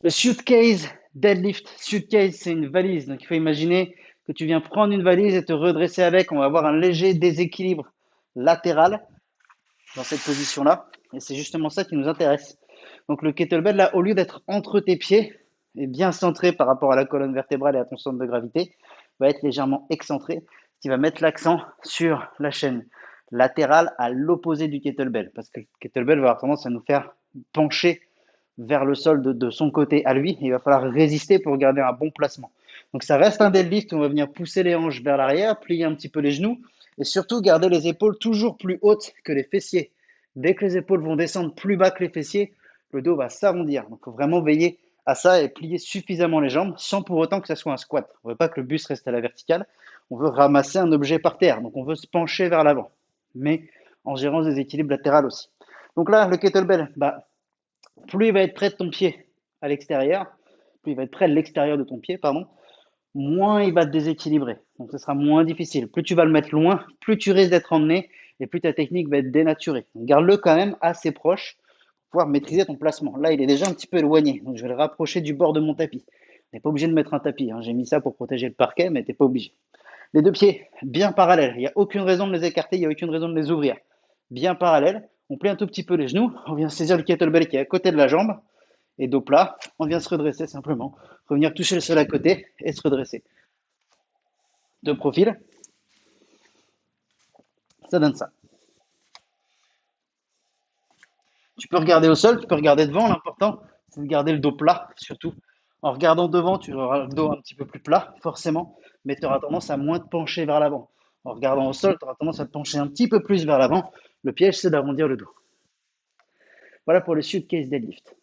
Le suitcase deadlift. Suitcase, c'est une valise. Donc, il faut imaginer que tu viens prendre une valise et te redresser avec. On va avoir un léger déséquilibre latéral dans cette position-là. Et c'est justement ça qui nous intéresse. Donc, le kettlebell, là, au lieu d'être entre tes pieds et bien centré par rapport à la colonne vertébrale et à ton centre de gravité, va être légèrement excentré, ce qui va mettre l'accent sur la chaîne latérale à l'opposé du kettlebell. Parce que le kettlebell va avoir tendance à nous faire pencher vers le sol de son côté à lui. Il va falloir résister pour garder un bon placement. Donc ça reste un deadlift où on va venir pousser les hanches vers l'arrière, plier un petit peu les genoux et surtout garder les épaules toujours plus hautes que les fessiers. Dès que les épaules vont descendre plus bas que les fessiers, le dos va s'arrondir. Donc il faut vraiment veiller à ça et plier suffisamment les jambes sans pour autant que ça soit un squat. On ne veut pas que le buste reste à la verticale, on veut ramasser un objet par terre, donc on veut se pencher vers l'avant, mais en gérant des équilibres latéraux aussi. Donc là, le kettlebell, plus il va être près de ton pied à l'extérieur, plus il va être près de l'extérieur de ton pied, pardon, moins il va te déséquilibrer. Donc ce sera moins difficile. Plus tu vas le mettre loin, plus tu risques d'être emmené et plus ta technique va être dénaturée. Donc garde-le quand même assez proche pour pouvoir maîtriser ton placement. Là, il est déjà un petit peu éloigné, donc je vais le rapprocher du bord de mon tapis. On n'est pas obligé de mettre un tapis, hein. J'ai mis ça pour protéger le parquet, mais tu n'es pas obligé. Les deux pieds bien parallèles, il n'y a aucune raison de les écarter, il n'y a aucune raison de les ouvrir. Bien parallèles, on plie un tout petit peu les genoux, on vient saisir le kettlebell qui est à côté de la jambe, et dos plat, on vient se redresser simplement, revenir toucher le sol à côté et se redresser. De profil, ça donne ça. Tu peux regarder au sol, tu peux regarder devant, l'important c'est de garder le dos plat surtout. En regardant devant, tu auras le dos un petit peu plus plat, forcément, mais tu auras tendance à moins te pencher vers l'avant. En regardant au sol, tu auras tendance à te pencher un petit peu plus vers l'avant. Le piège, c'est d'arrondir le dos. Voilà pour le suitcase deadlift.